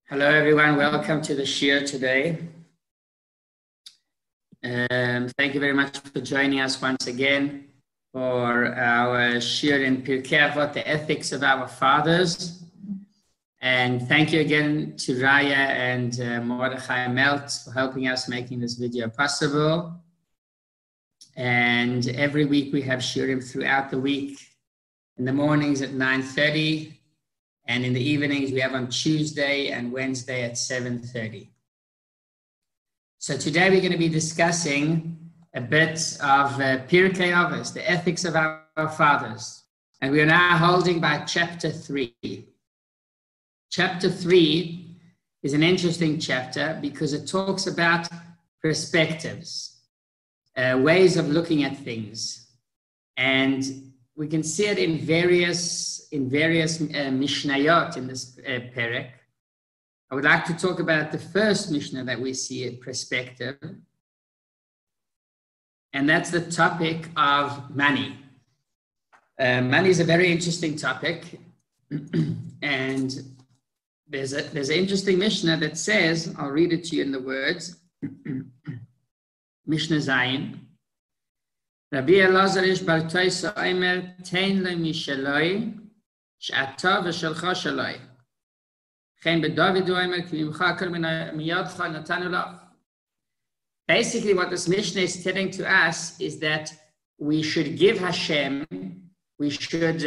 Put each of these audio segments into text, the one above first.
Hello everyone, welcome to the Shiur today. Thank you very much for joining us once again for our Shiur in Pirkei Avot, the ethics of our fathers. And thank you again to Raya and Mordechai Melt for helping us making this video possible. And every week we have Shiurim throughout the week. In the mornings at 9:30. And in the evenings, we have on Tuesday and Wednesday at 7:30. So today we're going to be discussing a bit of Pirkei Avot, the ethics of our fathers. And we are now holding by chapter 3. Chapter 3 is an interesting chapter because it talks about perspectives, ways of looking at things. And we can see it in various Mishnayot in this Perek. I would like to talk about the first Mishnah that we see in perspective. And that's the topic of money. Money is a very interesting topic. And there's an interesting Mishnah that says, I'll read it to you in the words, Mishnah Zayin. Rabbi Elazar bar Toisa Omer tein le misheloi she'ata v'shelcha sheloi chen beDavid Omer ki mimcha kol miyadcha natanu lach. Basically, what this Mishnah is telling to us is that we should give Hashem, we should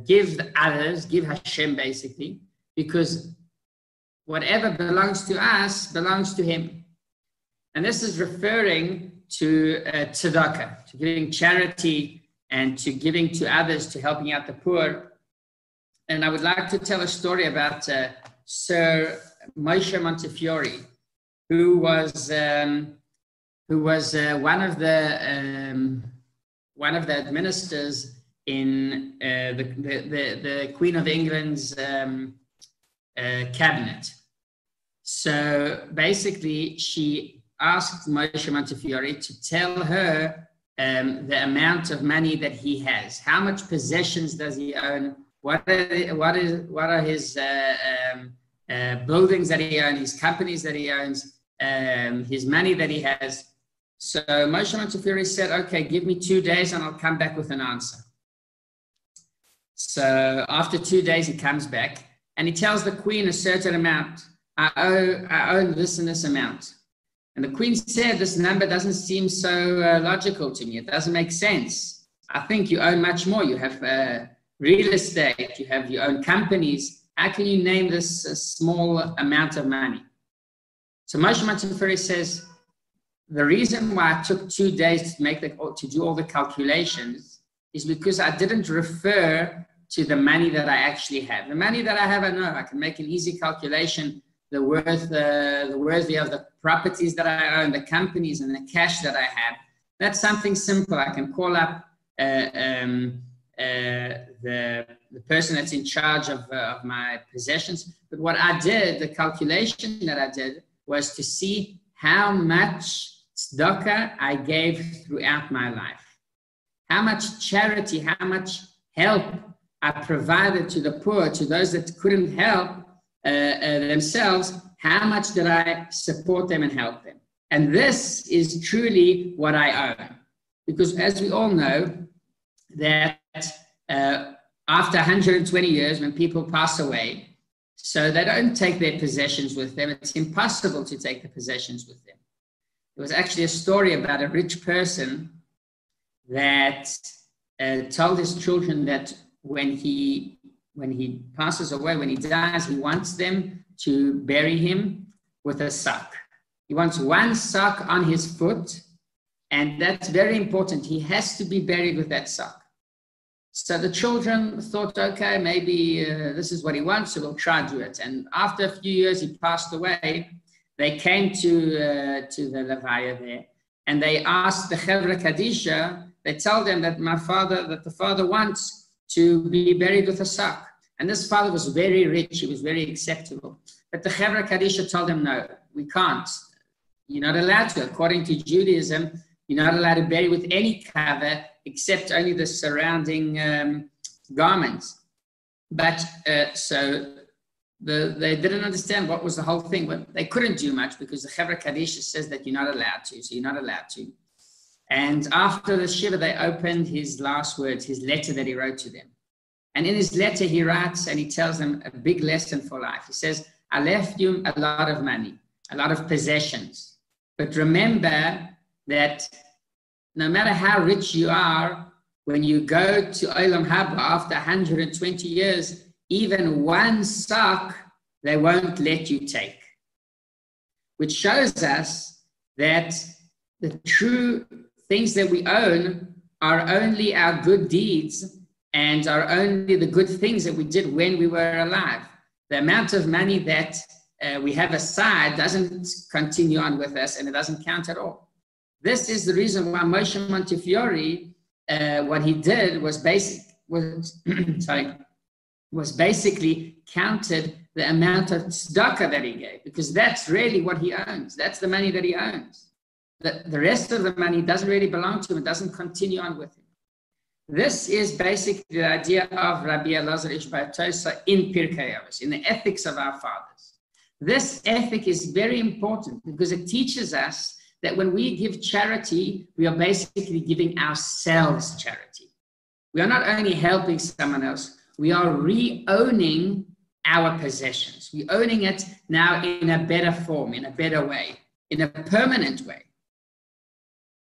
give others, give Hashem basically, because whatever belongs to us belongs to Him. And this is referring to tzedakah, to giving charity and to giving to others, to helping out the poor. And I would like to tell a story about Sir Moshe Montefiore, who was one of the administrators in the Queen of England's cabinet. So basically, she asked Moshe Montefiore to tell her the amount of money that he has. How much possessions does he own? What are his buildings that he owns, his companies that he owns, his money that he has? So Moshe Montefiore said, okay, give me 2 days and I'll come back with an answer. So after 2 days, he comes back and he tells the queen a certain amount. I own this and this amount. And the queen said, this number doesn't seem so logical to me. It doesn't make sense. I think you own much more. You have real estate. You have your own companies. How can you name this a small amount of money? So Moshe Montefiore says, the reason why I took 2 days to do all the calculations is because I didn't refer to the money that I actually have. The money that I have, I know. I can make an easy calculation. The worthy of the properties that I own, the companies and the cash that I have. That's something simple. I can call up the person that's in charge of my possessions. But what I did, the calculation that I did, was to see how much tzedakah I gave throughout my life. How much charity, how much help I provided to the poor, to those that couldn't help themselves. How much did I support them and help them? And this is truly what I own. Because as we all know, that after 120 years, when people pass away, so they don't take their possessions with them. It's impossible to take the possessions with them. There was actually a story about a rich person that told his children that when he passes away, when he dies, he wants them to bury him with a sock. He wants one sock on his foot, and that's very important. He has to be buried with that sock. So the children thought, okay, maybe this is what he wants, so we'll try to do it. And after a few years, he passed away. They came to the Rechavia there, and they asked the Chevra Kadisha. They told them that the father wants to be buried with a sock. And this father was very rich. He was very acceptable. But the Chevra Kadisha told him, no, we can't. You're not allowed to. According to Judaism, you're not allowed to bury with any cover except only the surrounding garments. But so they didn't understand what was the whole thing, but they couldn't do much because the Chevra Kadisha says that you're not allowed to, so you're not allowed to. And after the Shiva, they opened his last words, his letter that he wrote to them. And in his letter, he writes and he tells them a big lesson for life. He says, I left you a lot of money, a lot of possessions. But remember that no matter how rich you are, when you go to Olam Haba after 120 years, even one sock, they won't let you take. Which shows us that the true things that we own are only our good deeds and are only the good things that we did when we were alive. The amount of money that we have aside doesn't continue on with us, and it doesn't count at all. This is the reason why Moshe Montefiore, what he did was basically counted the amount of tzedakah that he gave, because that's really what he owns. That's the money that he owns. The rest of the money doesn't really belong to him. It doesn't continue on with him. This is basically the idea of Rabbi Elazar Ish Bar Tosa in Pirkei Avot, in the ethics of our fathers. This ethic is very important because it teaches us that when we give charity, we are basically giving ourselves charity. We are not only helping someone else, we are re-owning our possessions. We're owning it now in a better form, in a better way, in a permanent way.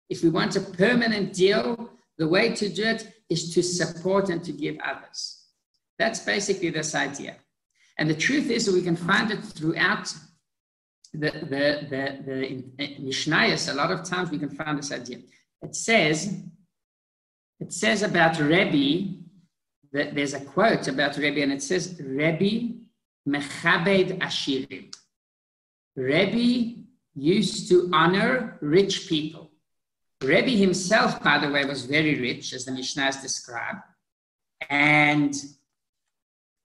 If we want a permanent deal, the way to do it is to support and to give others. That's basically this idea. And the truth is that we can find it throughout the Mishnayos. A lot of times we can find this idea. It says about Rebbe, that there's a quote about Rebbe, and it says, Rebbe mechabed ashirim. Rebbe used to honor rich people. Rebbe himself, by the way, was very rich, as the Mishnahs describe. And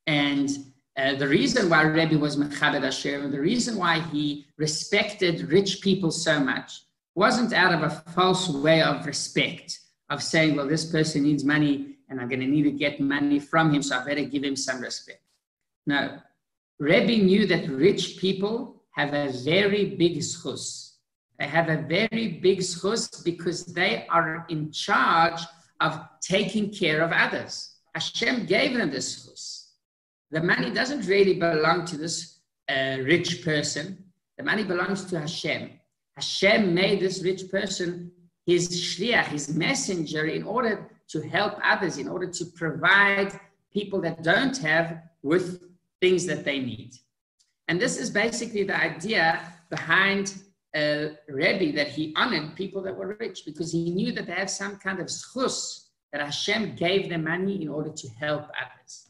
the reason why Rebbe was mechabed ashirim, the reason why he respected rich people so much, wasn't out of a false way of respect, of saying, well, this person needs money, and I'm going to need to get money from him, so I better give him some respect. No, Rebbe knew that rich people have a very big zchus. They have a very big zchus because they are in charge of taking care of others. Hashem gave them this zchus. The money doesn't really belong to this rich person. The money belongs to Hashem. Hashem made this rich person his shliach, his messenger, in order to help others, in order to provide people that don't have with things that they need. And this is basically the idea behind Rebbe, that he honored people that were rich because he knew that they had some kind of zchus, that Hashem gave them money in order to help others.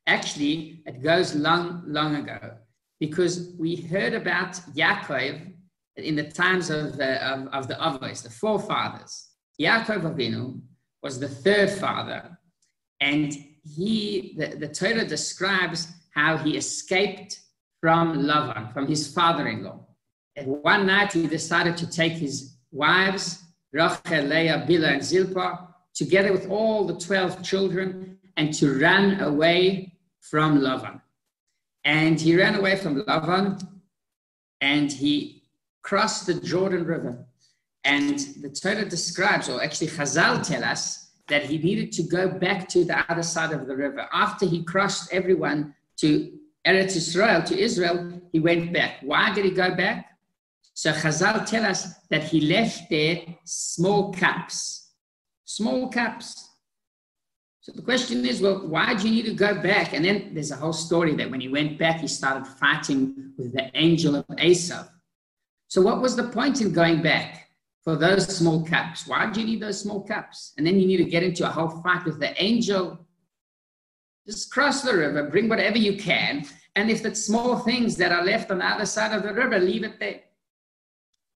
Actually, it goes long, long ago, because we heard about Yaakov in the times of the Avos, the forefathers. Yaakov Avinu was the third father, and the Torah describes how he escaped from Lavan, from his father-in-law. And one night he decided to take his wives, Rachel, Leah, Bilhah, and Zilpah, together with all the 12 children, and to run away from Lavan. And he ran away from Lavan, and he crossed the Jordan River. And the Torah describes, or actually Chazal tell us, that he needed to go back to the other side of the river. After he crossed everyone to Eretz Israel, to Israel, he went back. Why did he go back? So Chazal tell us that he left there small cups. Small cups. So the question is, well, why do you need to go back? And then there's a whole story that when he went back, he started fighting with the angel of Esau. So what was the point in going back for those small cups? Why do you need those small cups? And then you need to get into a whole fight with the angel. Just cross the river, bring whatever you can. And if the small things that are left on the other side of the river, leave it there.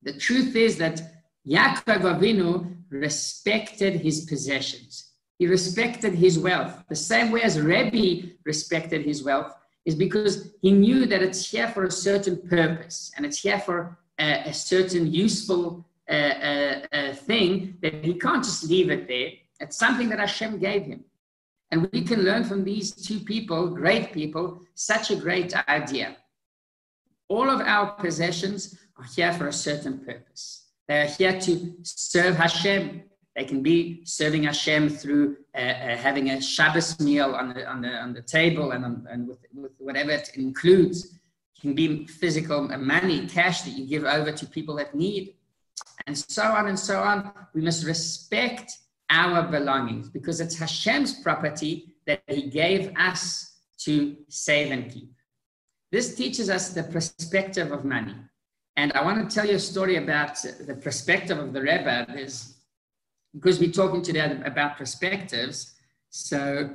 The truth is that Yaakov Avinu respected his possessions. He respected his wealth. The same way as Rebbe respected his wealth is because he knew that it's here for a certain purpose, and it's here for a certain useful thing, that he can't just leave it there. It's something that Hashem gave him. And we can learn from these two people, great people, such a great idea. All of our possessions are here for a certain purpose. They are here to serve Hashem. They can be serving Hashem through having a Shabbos meal on the table and with whatever it includes. It can be physical money, cash that you give over to people that need, and so on and so on. We must respect our belongings because it's Hashem's property that He gave us to save and keep. This teaches us the perspective of money. And I want to tell you a story about the perspective of the Rebbe. Because we're talking today about perspectives. So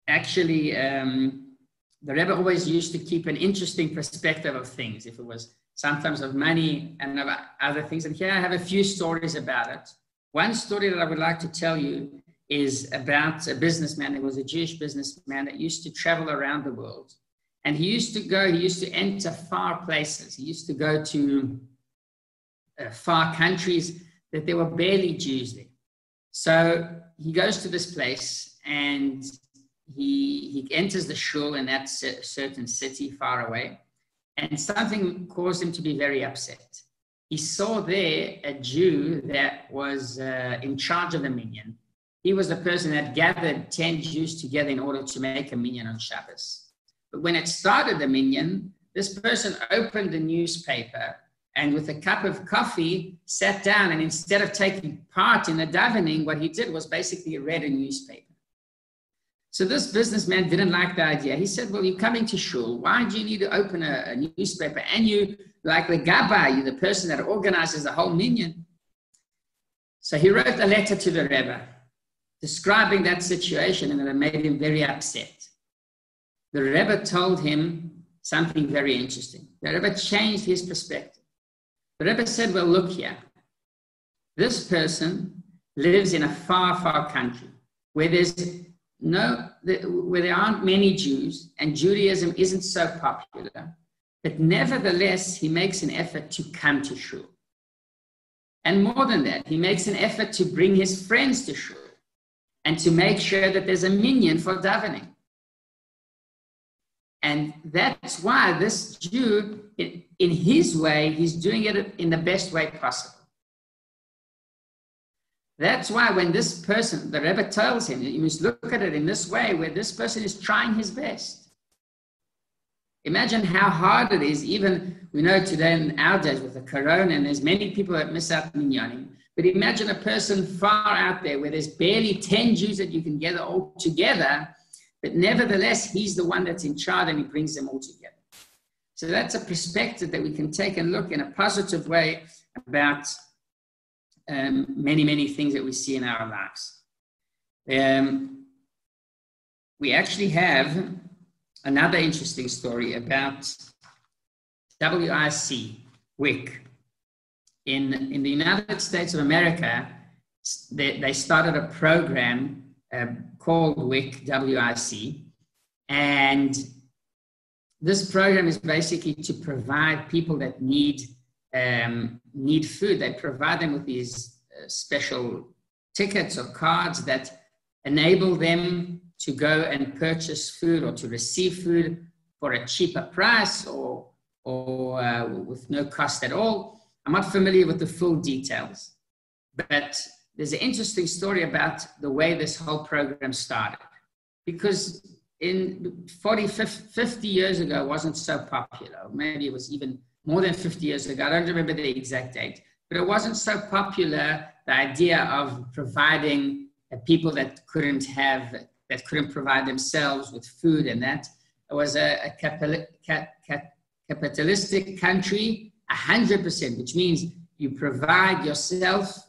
actually, the Rebbe always used to keep an interesting perspective of things. If it was sometimes of money and of other things. And here I have a few stories about it. One story that I would like to tell you is about a businessman. It was a Jewish businessman that used to travel around the world. And he used to enter far places. He used to go to far countries that there were barely Jews there. So he goes to this place and he enters the shul in that certain city far away. And something caused him to be very upset. He saw there a Jew that was in charge of the minyan. He was the person that gathered 10 Jews together in order to make a minyan on Shabbos. But when it started the minyan, this person opened the newspaper and with a cup of coffee sat down, and instead of taking part in the davening, what he did was basically read a newspaper. So this businessman didn't like the idea. He said, well, you're coming to shul. Why do you need to open a newspaper? And you, like the gabbai, you're the person that organizes the whole minyan. So he wrote a letter to the Rebbe describing that situation, and it made him very upset. The Rebbe told him something very interesting. The Rebbe changed his perspective. The Rebbe said, well, look here. This person lives in a far, far country where there aren't many Jews and Judaism isn't so popular, but nevertheless, he makes an effort to come to shul. And more than that, he makes an effort to bring his friends to shul and to make sure that there's a minyan for davening. And that's why this Jew, in his way, he's doing it in the best way possible. That's why when this person, the Rebbe tells him, you must look at it in this way, where this person is trying his best. Imagine how hard it is, even, we know today in our days with the corona, and there's many people that miss out minyanim. But imagine a person far out there where there's barely 10 Jews that you can gather all together, but nevertheless, he's the one that's in charge and he brings them all together. So that's a perspective that we can take and look in a positive way about many, many things that we see in our lives. We actually have another interesting story about WIC. In the United States of America, they started a program called WIC, and this program is basically to provide people that need food. They provide them with these special tickets or cards that enable them to go and purchase food or to receive food for a cheaper price or with no cost at all. I'm not familiar with the full details, but there's an interesting story about the way this whole program started. Because in 50 years ago, it wasn't so popular. Maybe it was even more than 50 years ago. I don't remember the exact date. But it wasn't so popular, the idea of providing people that couldn't provide themselves with food and that. It was a capitalistic country, 100%, which means you provide yourself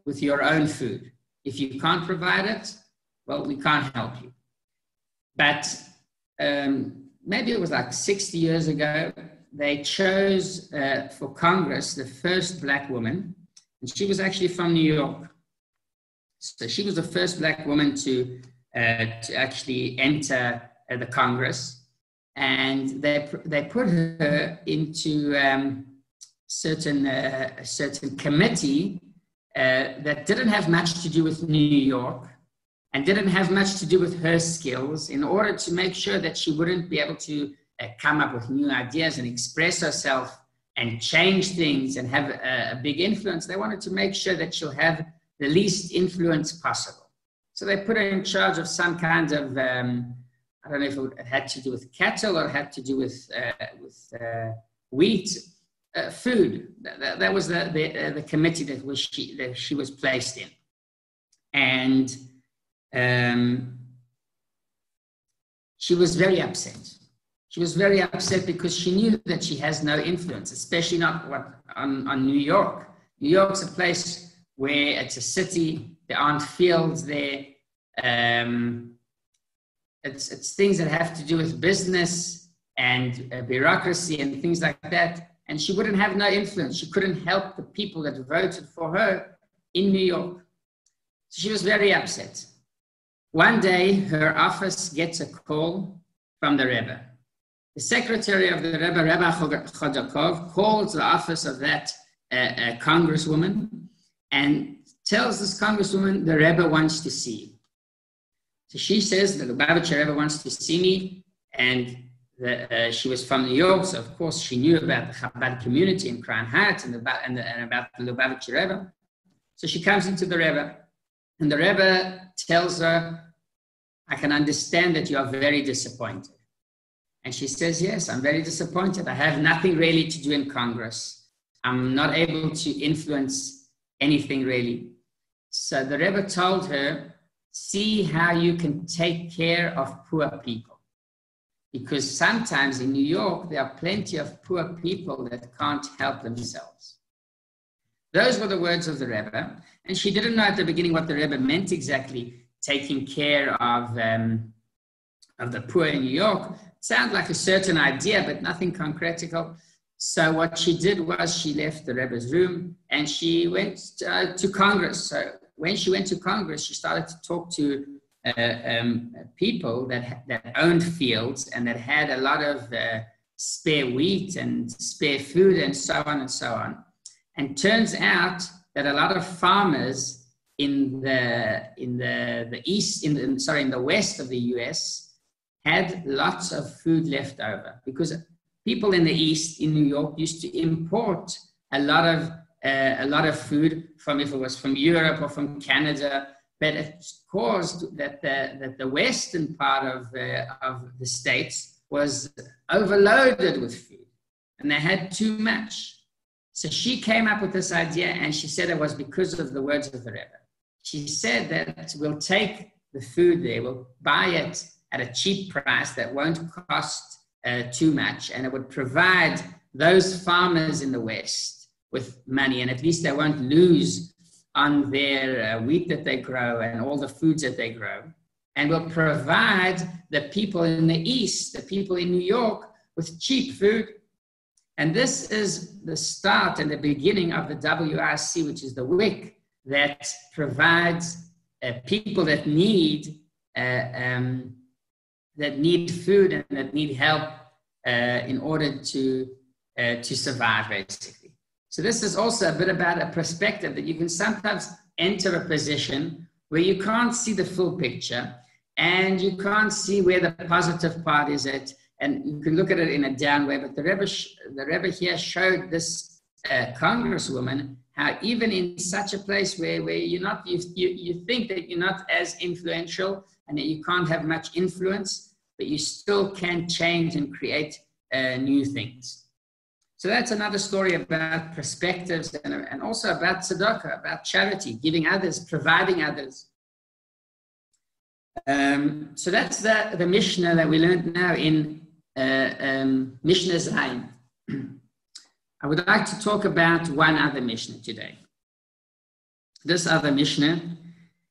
with your own food. If you can't provide it, well, we can't help you. But maybe it was like 60 years ago, they chose for Congress the first black woman, and she was actually from New York. So she was the first black woman to actually enter the Congress, and they put her into a certain committee that didn't have much to do with New York, and didn't have much to do with her skills. In order to make sure that she wouldn't be able to come up with new ideas and express herself and change things and have a big influence, they wanted to make sure that she'll have the least influence possible. So they put her in charge of some kind of, I don't know if it had to do with cattle or it had to do with wheat, food. That was the committee that she was placed in. And she was very upset. She was very upset because she knew that she has no influence, especially not on New York. New York's a place where it's a city, there aren't fields there. It's things that have to do with business and bureaucracy and things like that. And she wouldn't have no influence. She couldn't help the people that voted for her in New York. So she was very upset. One day, her office gets a call from the Rebbe. The secretary of the Rebbe, Rabbi Chodakov, calls the office of that congresswoman and tells this congresswoman the Rebbe wants to see you. So she says the Lubavitcher Rebbe wants to see me, and she was from New York, so of course she knew about the Chabad community in Crown Heights and about the Lubavitcher Rebbe. So she comes into the Rebbe, and the Rebbe tells her, I can understand that you are very disappointed. And she says, yes, I'm very disappointed. I have nothing really to do in Congress. I'm not able to influence anything really. So the Rebbe told her, see how you can take care of poor people. Because sometimes in New York, there are plenty of poor people that can't help themselves. Those were the words of the Rebbe. And she didn't know at the beginning what the Rebbe meant exactly, taking care of the poor in New York. It sounded like a certain idea, but nothing concretical. So what she did was she left the Rebbe's room and she went to Congress. So when she went to Congress, she started to talk to people that owned fields and that had a lot of spare wheat and spare food and so on and so on. And turns out that a lot of farmers in the west of the US had lots of food left over because people in the east in New York used to import a lot of food from, if it was from Europe or from Canada, but it caused that the western part of the states was overloaded with food and they had too much. So she came up with this idea and she said it was because of the words of the Rebbe. She said that we'll take the food there, we'll buy it at a cheap price that won't cost too much, and it would provide those farmers in the West with money, and at least they won't lose on their wheat that they grow and all the foods that they grow, and will provide the people in the East, the people in New York, with cheap food. And this is the start and the beginning of the WRC, which is the WIC, that provides people that need food and that need help in order to survive, basically. So this is also a bit about a perspective that you can sometimes enter a position where you can't see the full picture and you can't see where the positive part is at, and you can look at it in a down way. But the Rebbe here showed this congresswoman how even in such a place where you think that you're not as influential and that you can't have much influence, but you still can change and create new things. So that's another story about perspectives and also about tzedakah, about charity, giving others, providing others. So that's the Mishnah that we learned now in Mishnah Zayin. I would like to talk about one other Mishnah today. This other Mishnah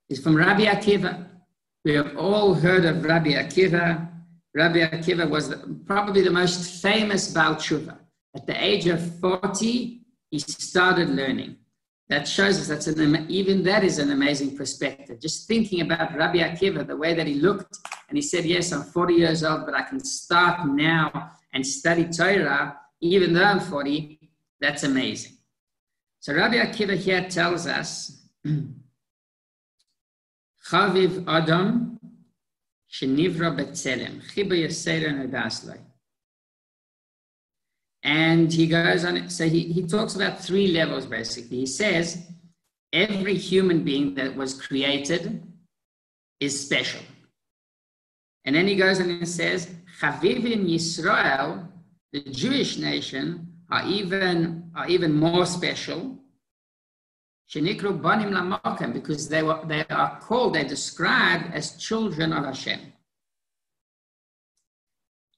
is from Rabbi Akiva. We have all heard of Rabbi Akiva. Rabbi Akiva was probably the most famous Baal Tshuva. At the age of 40, he started learning. That shows us even that is an amazing perspective. Just thinking about Rabbi Akiva, the way that he looked, and he said, yes, I'm 40 years old, but I can start now and study Torah, even though I'm 40. That's amazing. So Rabbi Akiva here tells us, Chaviv Adam Shenivra B'Tzelem Chiba Yesera Nadaslai. And he goes on, so he talks about three levels basically. He says, every human being that was created is special. And then he goes on and says, Chavivim Yisrael, the Jewish nation, are even more special. Shenikru Banim Lamakim, because they're described as children of Hashem.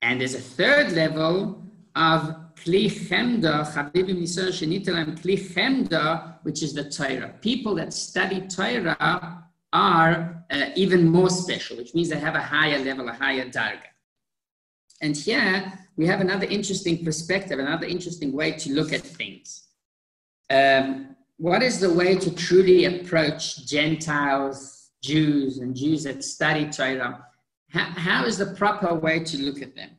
And there's a third level of Kli Chemda, Chavivim Yisrael Shenitalam Kli Chemda, which is the Torah. People that study Torah are even more special, which means they have a higher level, a higher darga. And here we have another interesting perspective, another interesting way to look at things. What is the way to truly approach Gentiles, Jews, and Jews that study Torah? How is the proper way to look at them?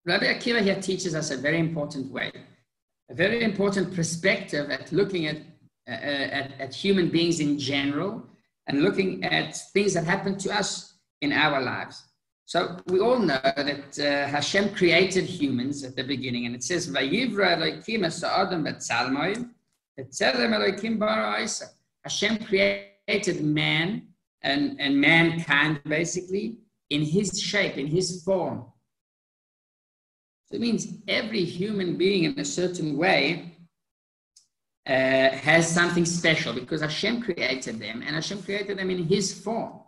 Rabbi Akiva here teaches us a very important way, a very important perspective at looking at human beings in general and looking at things that happen to us in our lives. So we all know that Hashem created humans at the beginning, and it says, "Vayivra Elokim es ha'adam b'tzalmoi, b'tzelem Elokim bara ha'isa." Hashem created man and mankind basically in his shape, in his form. So it means every human being in a certain way has something special because Hashem created them, and Hashem created them in his form.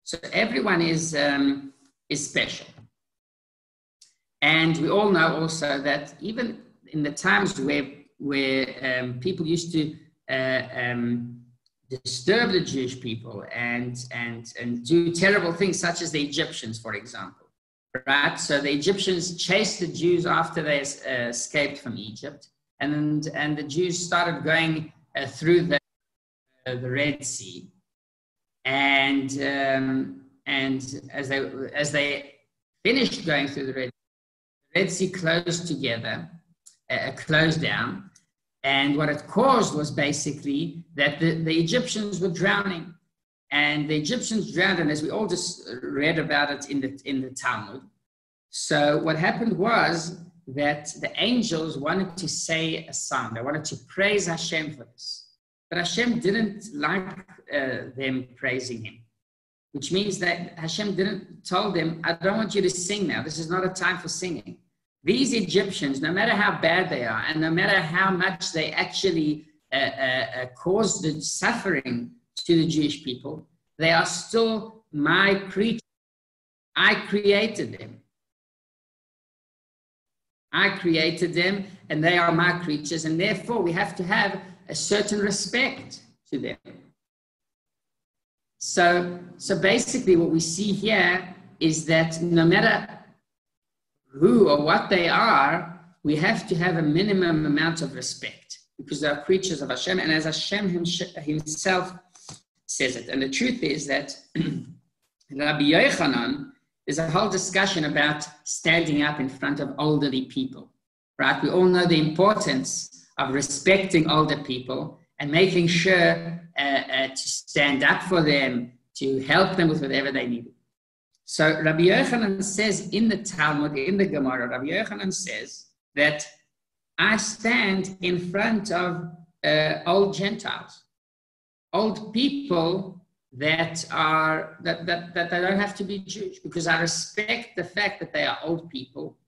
So everyone is special. And we all know also that even in the times where people used to disturb the Jewish people and do terrible things, such as the Egyptians, for example. Right, so the Egyptians chased the Jews after they escaped from Egypt, and the Jews started going through the Red Sea, and as they finished going through the Red Sea closed down, and what it caused was basically that the Egyptians were drowning. And the Egyptians drowned, and as we all just read about it in the Talmud. So what happened was that the angels wanted to say a psalm. They wanted to praise Hashem for this. But Hashem didn't like them praising him, which means that Hashem told them, I don't want you to sing now. This is not a time for singing. These Egyptians, no matter how bad they are, and no matter how much they actually caused the suffering to the Jewish people, they are still my creatures. I created them. And they are my creatures, and therefore we have to have a certain respect to them. So basically what we see here is that no matter who or what they are, we have to have a minimum amount of respect because they are creatures of Hashem, and as Hashem himself says it. And the truth is that Rabbi Yochanan, there's a whole discussion about standing up in front of elderly people, right? We all know the importance of respecting older people and making sure to stand up for them, to help them with whatever they need. So Rabbi Yochanan says in the Talmud, in the Gemara, Rabbi Yochanan says that I stand in front of old Gentiles, old people that they don't have to be Jewish, because I respect the fact that they are old people,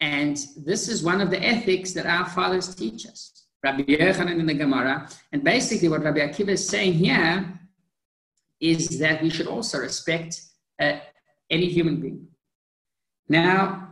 and this is one of the ethics that our fathers teach us. Rabbi Yochanan in the Gemara, and basically what Rabbi Akiva is saying here is that we should also respect any human being. Now,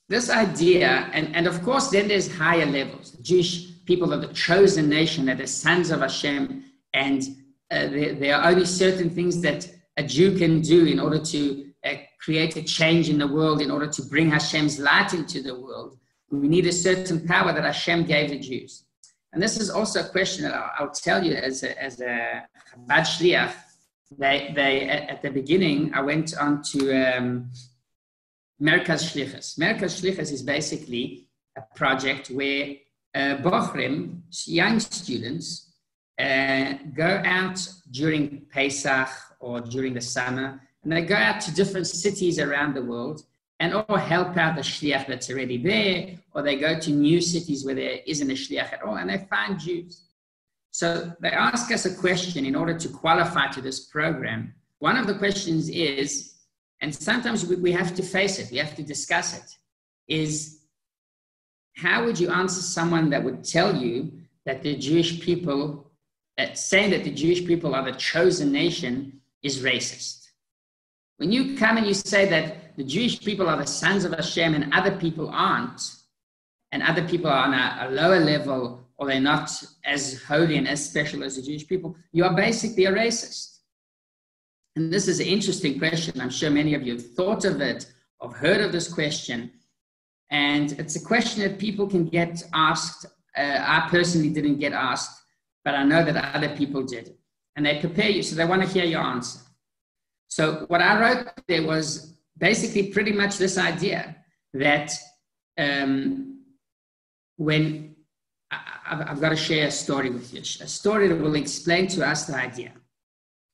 this idea, and of course then there's higher levels. The Jewish people are the chosen nation, they're the sons of Hashem, and there are only certain things that a Jew can do in order to create a change in the world, in order to bring Hashem's light into the world. We need a certain power that Hashem gave the Jews. And this is also a question that I'll tell you as a Chabad Shliach. They at the beginning, I went on to Merkaz Shlichus. Merkaz Shlichus is basically a project where Bochrim, young students, go out during Pesach or during the summer, and they go out to different cities around the world and or help out the shliach that's already there, or they go to new cities where there isn't a shliach at all, and they find Jews. So they ask us a question in order to qualify to this program. One of the questions is, and sometimes we have to face it, we have to discuss it, is how would you answer someone that would tell you that the Jewish people, saying that the Jewish people are the chosen nation is racist? When you come and you say that the Jewish people are the sons of Hashem and other people aren't, and other people are on a lower level, or they're not as holy and as special as the Jewish people, you are basically a racist. And this is an interesting question. I'm sure many of you have thought of it, or heard of this question. And it's a question that people can get asked. I personally didn't get asked, but I know that other people did. And they prepare you, so they want to hear your answer. So what I wrote there was basically pretty much this idea that when I've got to share a story with you, a story that will explain to us the idea.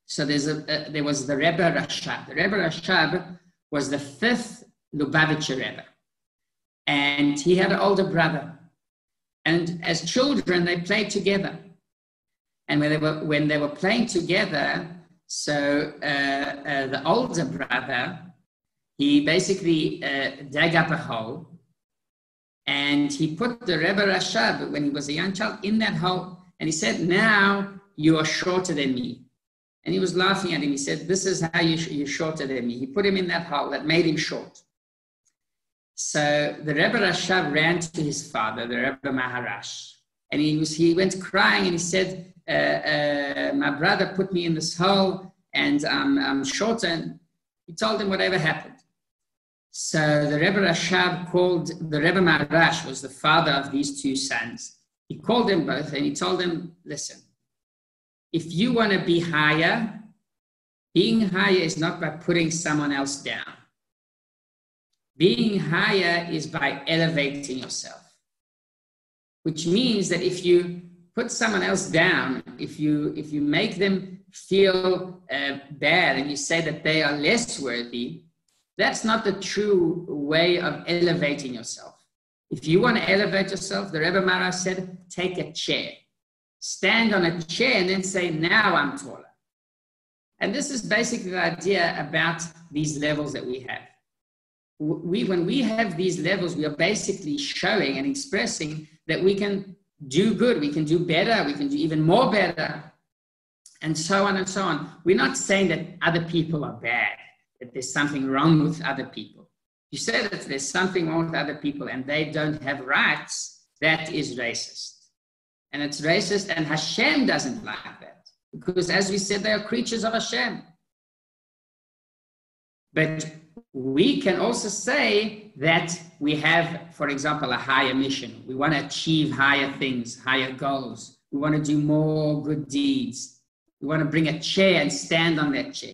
So there was the Rebbe Rashab. The Rebbe Rashab was the 5th Lubavitcher Rebbe. And he had an older brother. And as children, they played together. And when they were playing together, so the older brother, he basically dug up a hole, and he put the Rebbe Rashab, when he was a young child, in that hole, and he said, "Now you are shorter than me." And he was laughing at him. He said, "This is how you're shorter than me." He put him in that hole that made him short. So the Rebbe Rashab ran to his father, the Rebbe Maharash, and he went crying, and he said, "My brother put me in this hole, and I'm shorter." And he told him whatever happened. So the Rebbe Rashab called, the Rebbe Maharash was the father of these two sons. He called them both, and he told them, "Listen, if you want to be higher, being higher is not by putting someone else down. Being higher is by elevating yourself. Which means that if you put someone else down, if you make them feel bad and you say that they are less worthy, that's not the true way of elevating yourself. If you want to elevate yourself, the Rebbe Maharash said, take a chair. Stand on a chair and then say, now I'm taller." And this is basically the idea about these levels that we have. When we have these levels, we are basically showing and expressing that we can do good, we can do better, we can do even more better, and so on and so on. We're not saying that other people are bad, that there's something wrong with other people. You say that there's something wrong with other people and they don't have rights, that is racist. And it's racist, and Hashem doesn't like that. Because as we said, they are creatures of Hashem. But we can also say that we have, for example, a higher mission. We want to achieve higher things, higher goals. We want to do more good deeds. We want to bring a chair and stand on that chair.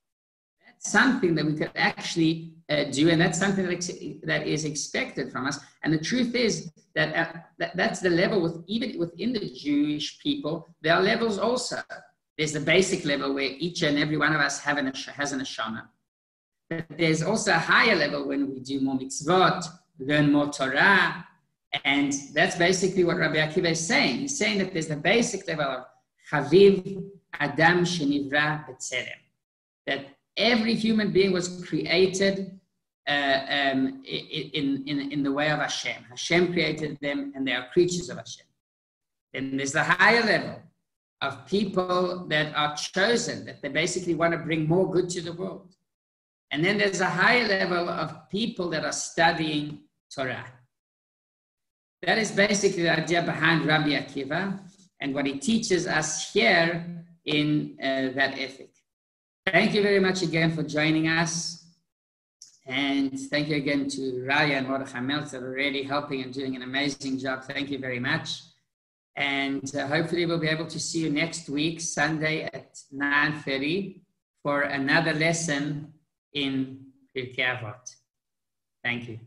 That's something that we could actually do, and that's something that is expected from us. And the truth is that that's the level even within the Jewish people. There are levels also. There's the basic level where each and every one of us has an neshama. But there's also a higher level when we do more mitzvot, learn more Torah, and that's basically what Rabbi Akiva is saying. He's saying that there's the basic level of Chaviv Adam Shenivra B'Tzelem, that every human being was created in the way of Hashem. Hashem created them, and they are creatures of Hashem. Then there's the higher level of people that are chosen, that they basically want to bring more good to the world. And then there's a higher level of people that are studying Torah. That is basically the idea behind Rabbi Akiva and what he teaches us here in that ethic. Thank you very much again for joining us. And thank you again to Raya and Mordechai Meltz that are already helping and doing an amazing job. Thank you very much. And hopefully we'll be able to see you next week, Sunday at 9:30 for another lesson in Pirkei Avot. Thank you.